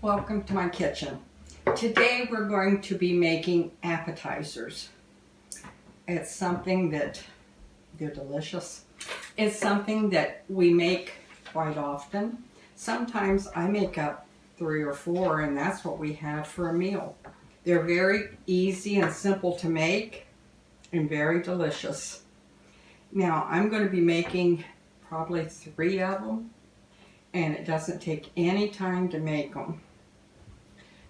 Welcome to my kitchen. Today we're going to be making appetizers. It's something that, they're delicious. It's something that we make quite often. Sometimes I make up 3 or 4 and that's what we have for a meal. They're very easy and simple to make and very delicious. Now I'm going to be making probably 3 of them, and it doesn't take any time to make them.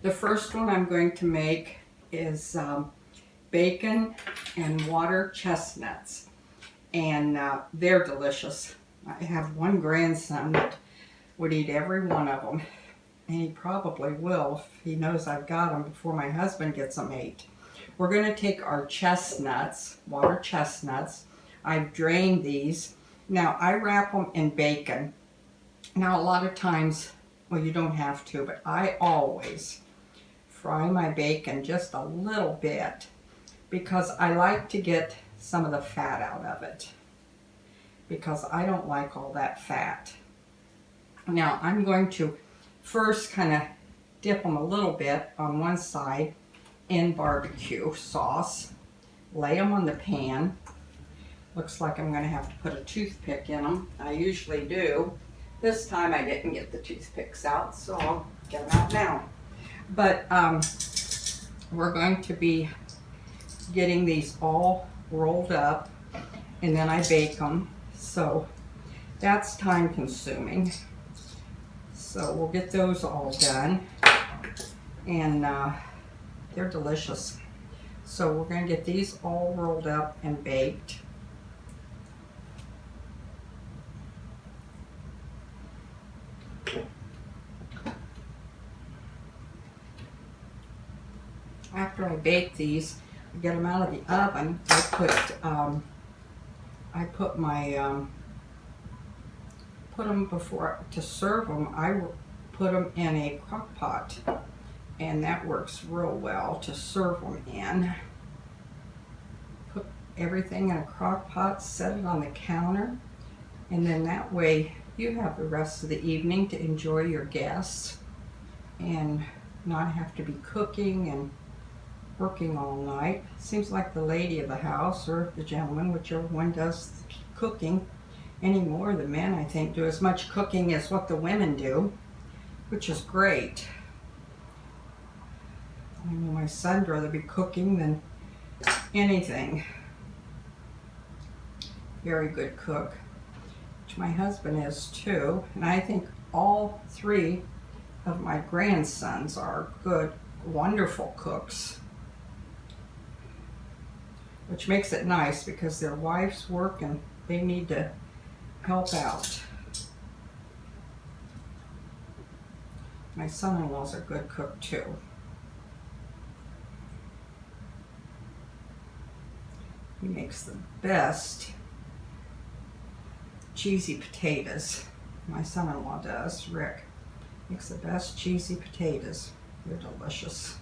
The first one I'm going to make is bacon and water chestnuts, and they're delicious. I have one grandson that would eat every one of them, and he probably will if he knows I've got them before my husband gets them ate. We're going to take our chestnuts, water chestnuts. I've drained these. Now I wrap them in bacon. Now a lot of times, well, you don't have to, but I always fry my bacon just a little bit because I like to get some of the fat out of it, because I don't like all that fat. Now I'm going to first kind of dip them a little bit on one side in barbecue sauce, lay them on the pan. Looks like I'm going to have to put a toothpick in them. I usually do. This time I didn't get the toothpicks out, so I'll get them out now. But we're going to be getting these all rolled up, and then I bake them. So that's time consuming. So we'll get those all done, and they're delicious. So we're going to get these all rolled up and baked. After I bake these, I get them out of the oven. I put them before to serve them. I put them in a crock pot, and that works real well to serve them in. Put everything in a crock pot, set it on the counter, and then that way you have the rest of the evening to enjoy your guests and not have to be cooking and working all night. Seems like the lady of the house, or the gentleman, whichever one does the cooking anymore. The men, I think, do as much cooking as what the women do, which is great. I know my son'd rather be cooking than anything. Very good cook, which my husband is too, and I think all 3 of my grandsons are good, wonderful cooks, which makes it nice because their wives work and they need to help out. My son-in-law's a good cook too. He makes the best cheesy potatoes. My son-in-law does, Rick. Makes the best cheesy potatoes. They're delicious.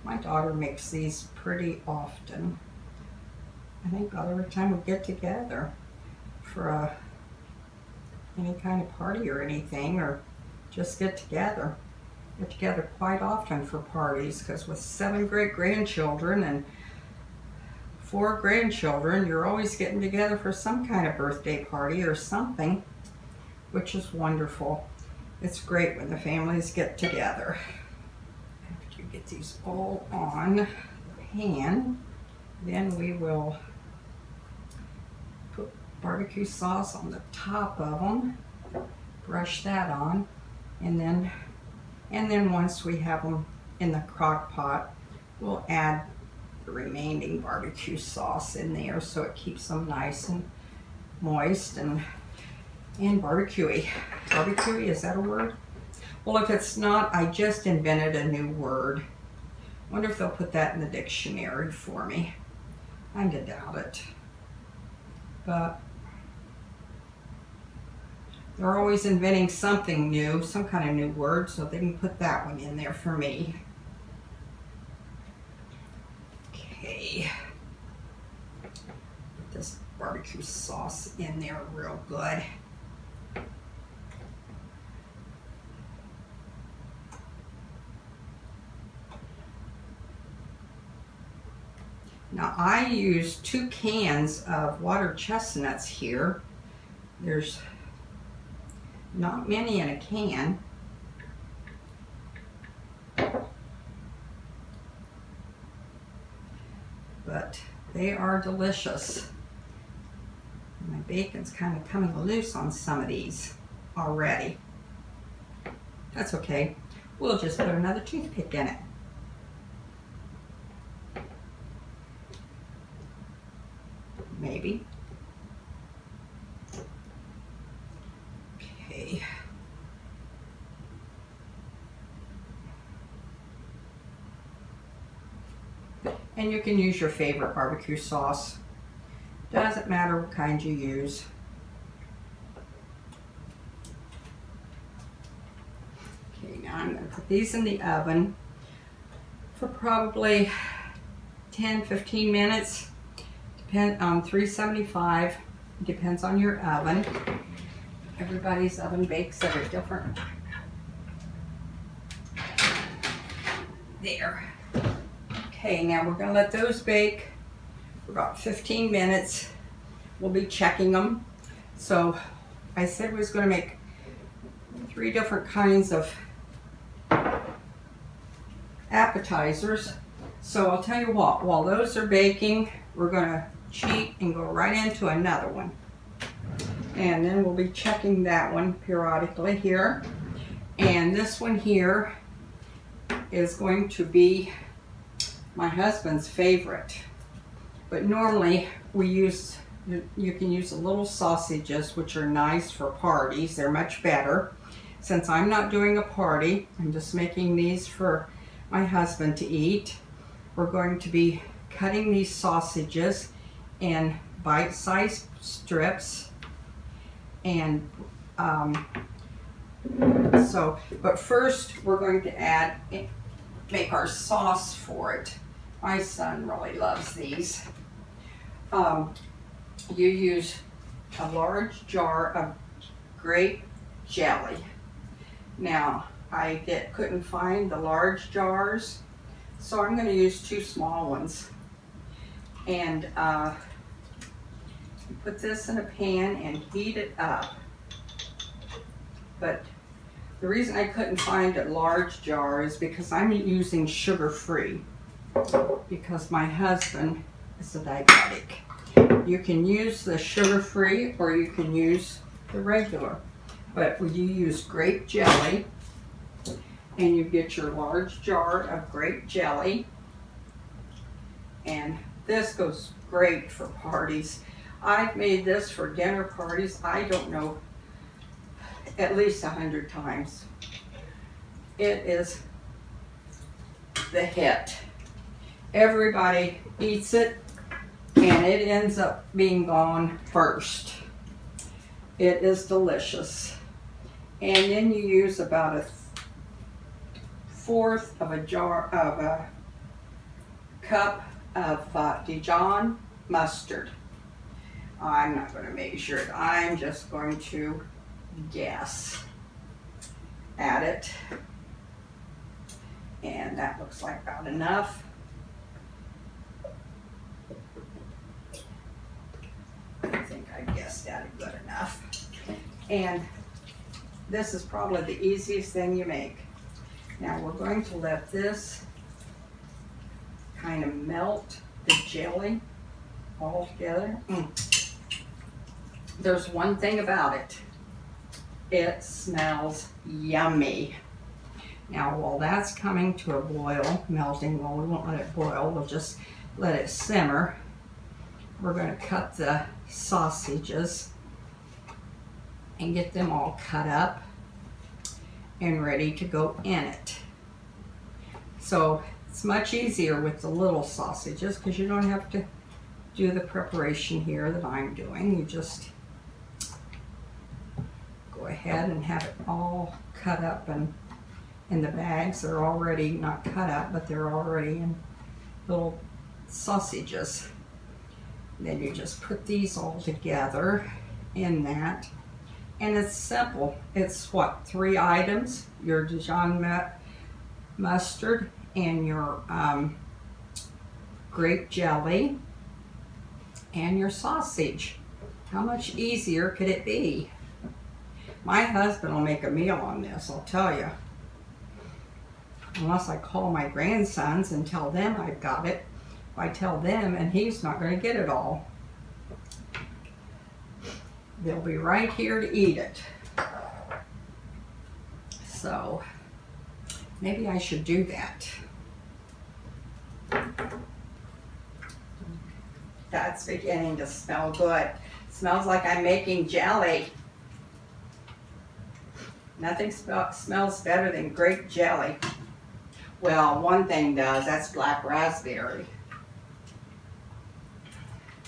My daughter makes these pretty often. I think every time we get together for any kind of party or anything, or just get together. Get together quite often for parties, because with 7 great-grandchildren and 4 grandchildren, you're always getting together for some kind of birthday party or something, which is wonderful. It's great when the families get together. After you get these all on the pan, then we will put barbecue sauce on the top of them, brush that on, and then once we have them in the crock pot, we'll add the remaining barbecue sauce in there so it keeps them nice and moist and barbecuey. Barbecuey, is that a word? Well, if it's not, I just invented a new word. Wonder if they'll put that in the dictionary for me. I doubt it. But they're always inventing something new, some kind of new word, so they can put that one in there for me. Okay. Put this barbecue sauce in there real good. Now I use 2 cans of water chestnuts here. There's not many in a can. But they are delicious. My bacon's kind of coming loose on some of these already. That's okay. We'll just put another toothpick in it. Maybe. Okay. And you can use your favorite barbecue sauce. Doesn't matter what kind you use. Okay, now I'm going to put these in the oven for probably 10-15 minutes. Depend on 375. Depends on your oven. Everybody's oven bakes at a different. There. Okay, now we're going to let those bake for about 15 minutes. We'll be checking them. So I said we was going to make 3 different kinds of appetizers. So I'll tell you what, while those are baking, we're going to cheat and go right into another one. And then we'll be checking that one periodically here. And this one here is going to be my husband's favorite. But normally we use, you can use the little sausages, which are nice for parties. They're much better. Since I'm not doing a party, I'm just making these for my husband to eat. We're going to be cutting these sausages in bite-sized strips. And but first we're going to make our sauce for it. My son really loves these. You use a large jar of grape jelly. Now, I couldn't find the large jars, so I'm going to use 2 small ones. And put this in a pan and heat it up. But the reason I couldn't find a large jar is because I'm using sugar-free, because my husband is a diabetic. You can use the sugar-free or you can use the regular. But when you use grape jelly, and you get your large jar of grape jelly, and this goes great for parties. I've made this for dinner parties, I don't know, at least 100 times. It is the hit. Everybody eats it, and it ends up being gone first. It is delicious. And then you use about 1/4 of a cup of Dijon Mustard. I'm not going to measure it. I'm just going to guess at it. And that looks like about enough. I think I guessed at it good enough. And this is probably the easiest thing you make. Now we're going to let this kind of melt the jelly all together. There's one thing about it. It smells yummy. Now while that's coming to a boil, melting, well, we won't let it boil, we'll just let it simmer. We're going to cut the sausages and get them all cut up and ready to go in it. So it's much easier with the little sausages because you don't have to do the preparation here that I'm doing. You just go ahead and have it all cut up and in the bags. They're already not cut up, but they're already in little sausages. Then you just put these all together in that. And it's simple. It's what, 3 items? Your Dijon Mustard and your grape jelly, and your sausage. How much easier could it be? My husband will make a meal on this, I'll tell you. Unless I call my grandsons and tell them I've got it. If I tell them and he's not going to get it all. They'll be right here to eat it. So, maybe I should do that. That's beginning to smell good. Smells like I'm making jelly. Nothing smells better than grape jelly. Well, one thing does, that's black raspberry.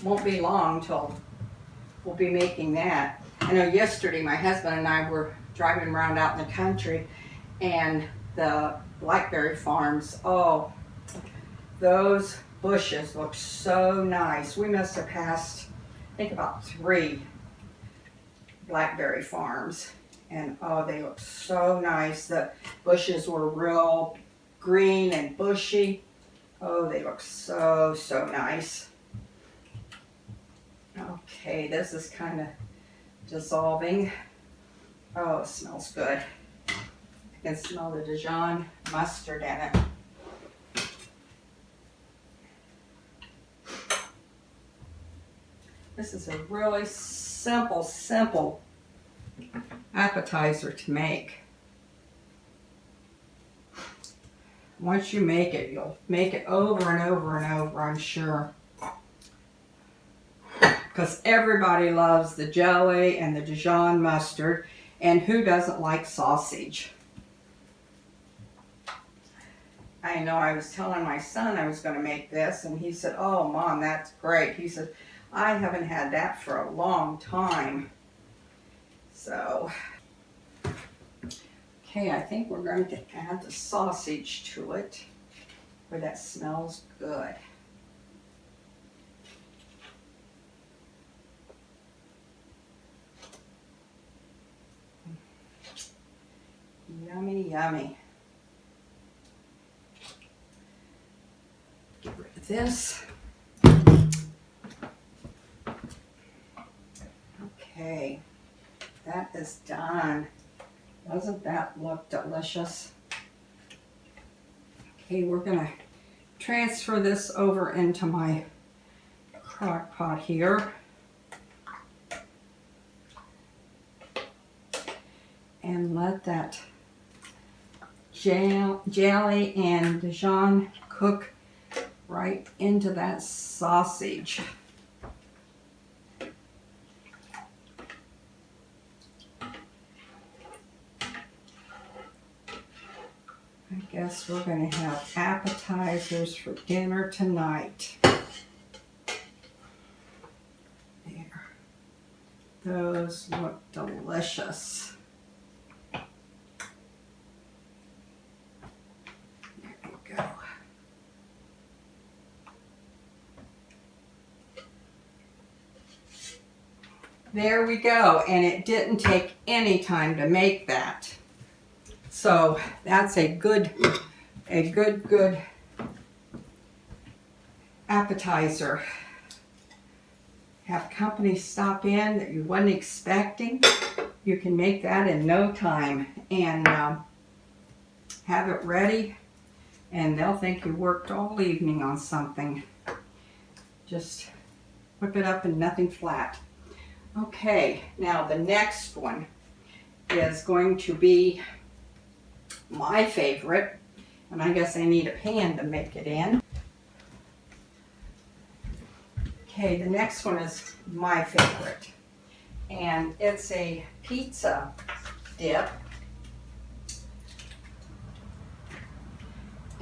Won't be long till we'll be making that. I know yesterday my husband and I were driving around out in the country, and the blackberry farms, oh, those bushes look so nice. We must have passed, I think, about 3 blackberry farms, and oh, they look so nice. The bushes were real green and bushy. Oh, they look so, so nice. Okay, this is kind of dissolving. Oh, it smells good. I can smell the Dijon mustard in it. This is a really simple appetizer to make. Once you make it, you'll make it over and over and over, I'm sure. Because everybody loves the jelly and the Dijon mustard, and who doesn't like sausage? I know I was telling my son I was going to make this, and he said, "Oh, Mom, that's great." He said, "I haven't had that for a long time." So, okay, I think we're going to add the sausage to it, where that smells good. Yummy, yummy. Get rid of this. Okay, that is done. Doesn't that look delicious? Okay, we're gonna transfer this over into my crock pot here. And let that jelly and Dijon cook right into that sausage. I guess we're going to have appetizers for dinner tonight. There. Those look delicious. There we go, and it didn't take any time to make that. So that's a good appetizer. Have company stop in that you wasn't expecting. You can make that in no time and have it ready, and they'll think you worked all evening on something. Just whip it up in nothing flat. Okay, now the next one is going to be my favorite, and I guess I need a pan to make it in. Okay, the next one is my favorite, and it's a pizza dip.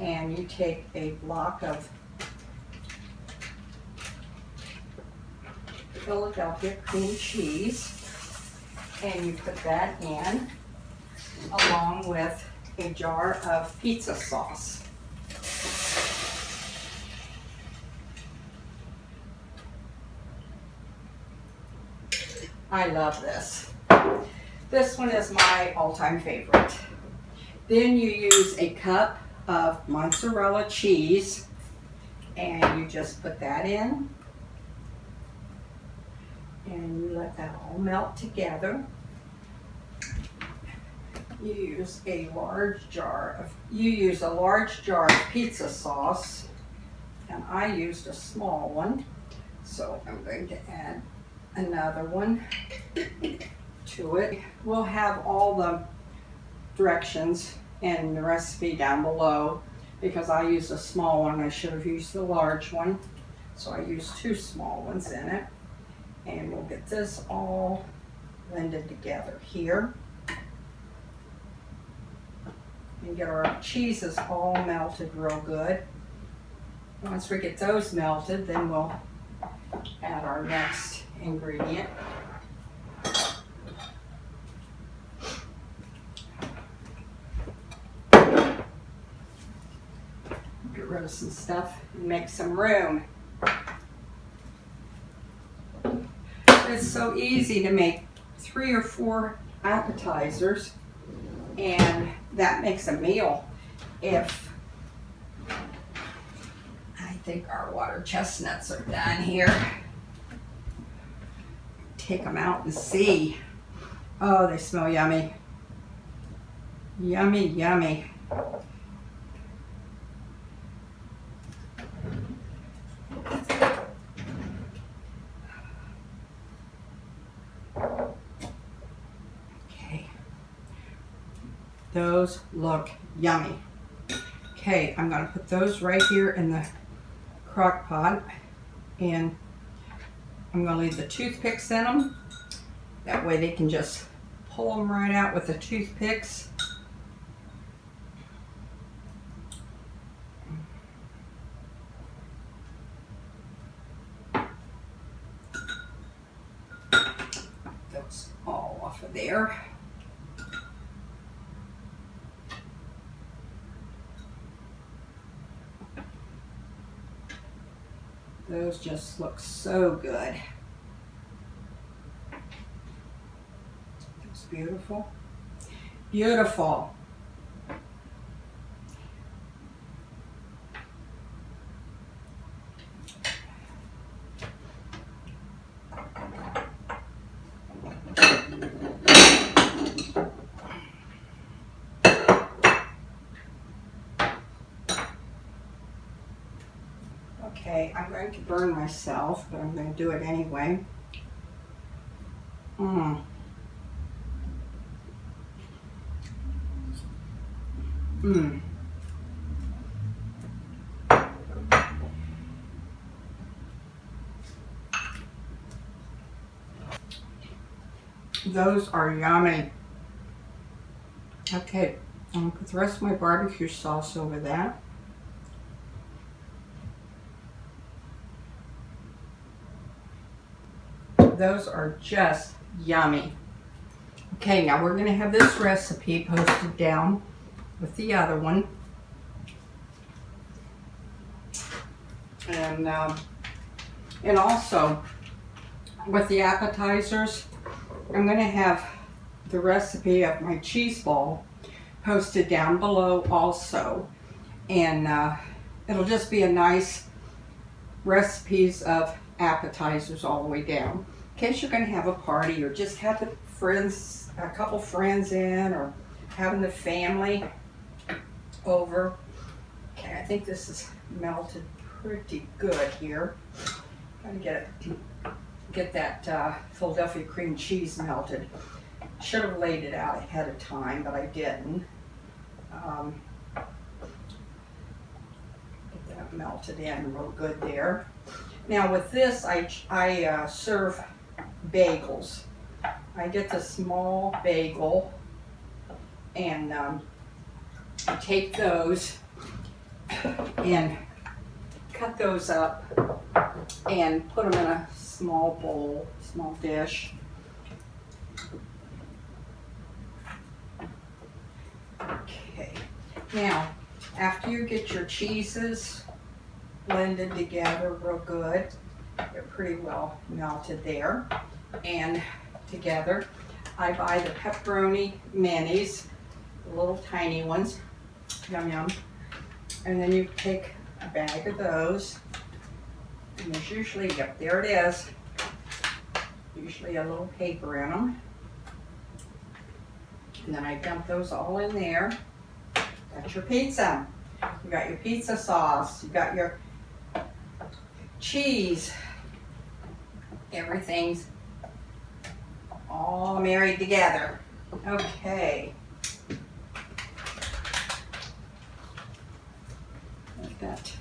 And you take a block of Philadelphia cream cheese, and you put that in along with a jar of pizza sauce. I love this. This one is my all-time favorite. Then you use a cup of mozzarella cheese, And you just put that in. And you let that all melt together. You use a large jar of pizza sauce, and I used a small one, so I'm going to add another one to it. We'll have all the directions and the recipe down below because I used a small one. I should have used the large one, so I used 2 small ones in it. And we'll get this all blended together here. And get our cheeses all melted real good. Once we get those melted, then we'll add our next ingredient. Get rid of some stuff and make some room. It's so easy to make 3 or 4 appetizers, and that makes a meal. If I think our water chestnuts are done here, take them out and see. Oh, they smell yummy. Yummy, yummy. Those look yummy. Okay, I'm gonna put those right here in the crock pot, and I'm gonna leave the toothpicks in them. That way they can just pull them right out with the toothpicks. Those all off of there. Those just look so good. It's beautiful. Beautiful. Okay, I'm going to burn myself, but I'm going to do it anyway. Those are yummy. Okay, I'm going to put the rest of my barbecue sauce over that. Those are just yummy. Okay, now we're going to have this recipe posted down with the other one. And also with the appetizers, I'm going to have the recipe of my cheese ball posted down below also. And it'll just be a nice recipes of appetizers all the way down. In case you're going to have a party or just have the friends, a couple friends in, or having the family over. Okay, I think this is melted pretty good here. Gotta get that Philadelphia cream cheese melted. Should have laid it out ahead of time, but I didn't. Get that melted in real good there. Now with this, I serve bagels. I get the small bagel, and I take those and cut those up and put them in a small bowl, small dish. Okay, now after you get your cheeses blended together real good, they're pretty well melted there and together, I buy the pepperoni minis, the little tiny ones, yum yum, and then you take a bag of those And there's usually, yep, there it is. Usually a little paper in them. And then I dump those all in there. Got your pizza. You got your pizza sauce. You got your cheese. Everything's all married together. Okay. Like that.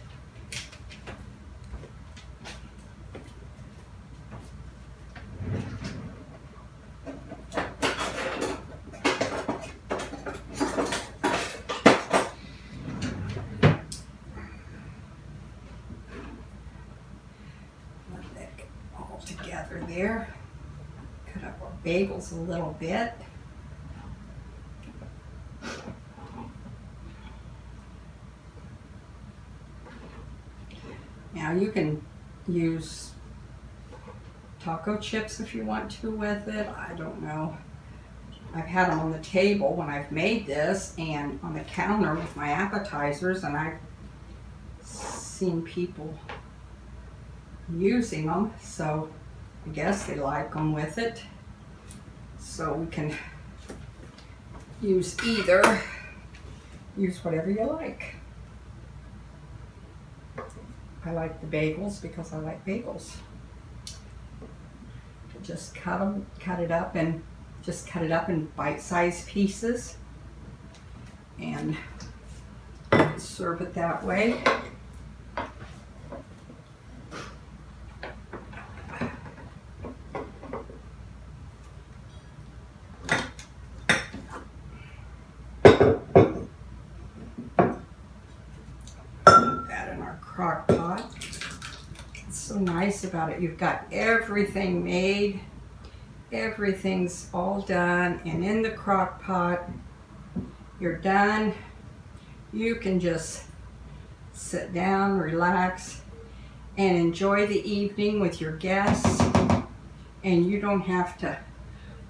Together there. Cut up our bagels a little bit. Now you can use taco chips if you want to with it. I don't know. I've had them on the table when I've made this and on the counter with my appetizers, and I've seen people using them, so I guess they like them with it. So we can use whatever you like. I like the bagels because I like bagels. Just cut it up in bite-sized pieces and serve it that way. Crock pot. It's so nice about it. You've got everything made. Everything's all done and in the crock pot. You're done. You can just sit down, relax, and enjoy the evening with your guests. And you don't have to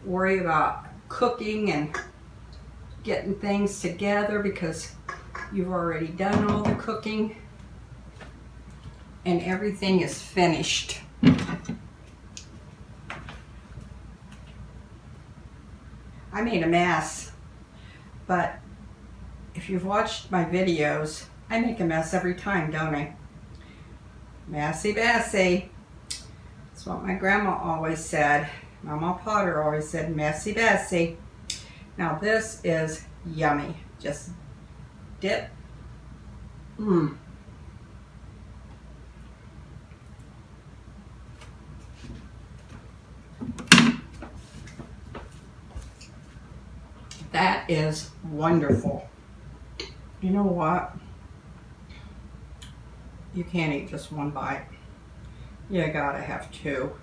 worry about cooking and getting things together because you've already done all the cooking. And everything is finished. I made a mess, but if you've watched my videos, I make a mess every time, don't I? Messy Bessie. That's what my grandma always said. Mama Potter always said, Messy Bessie. Now this is yummy. Just dip. That is wonderful. You know what? You can't eat just one bite. You gotta have two.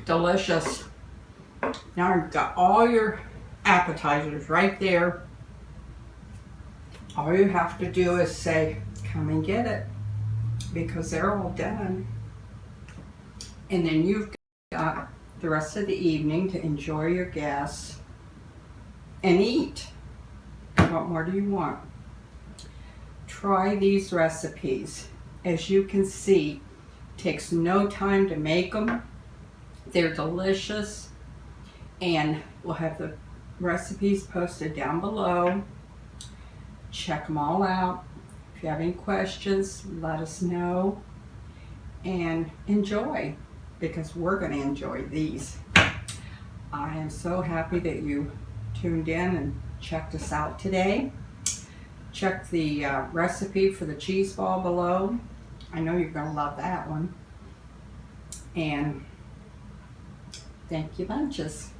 Delicious. Now you've got all your appetizers right there. All you have to do is say, come and get it, because they're all done. And then you've got the rest of the evening to enjoy your guests and eat. What more do you want? Try these recipes. As you can see, it takes no time to make them. They're delicious, and we'll have the recipes posted down below. Check them all out. If you have any questions, let us know, and enjoy, because we're going to enjoy these. I am so happy that you tuned in and checked us out today. Check the recipe for the cheese ball below. I know you're going to love that one. And thank you bunches.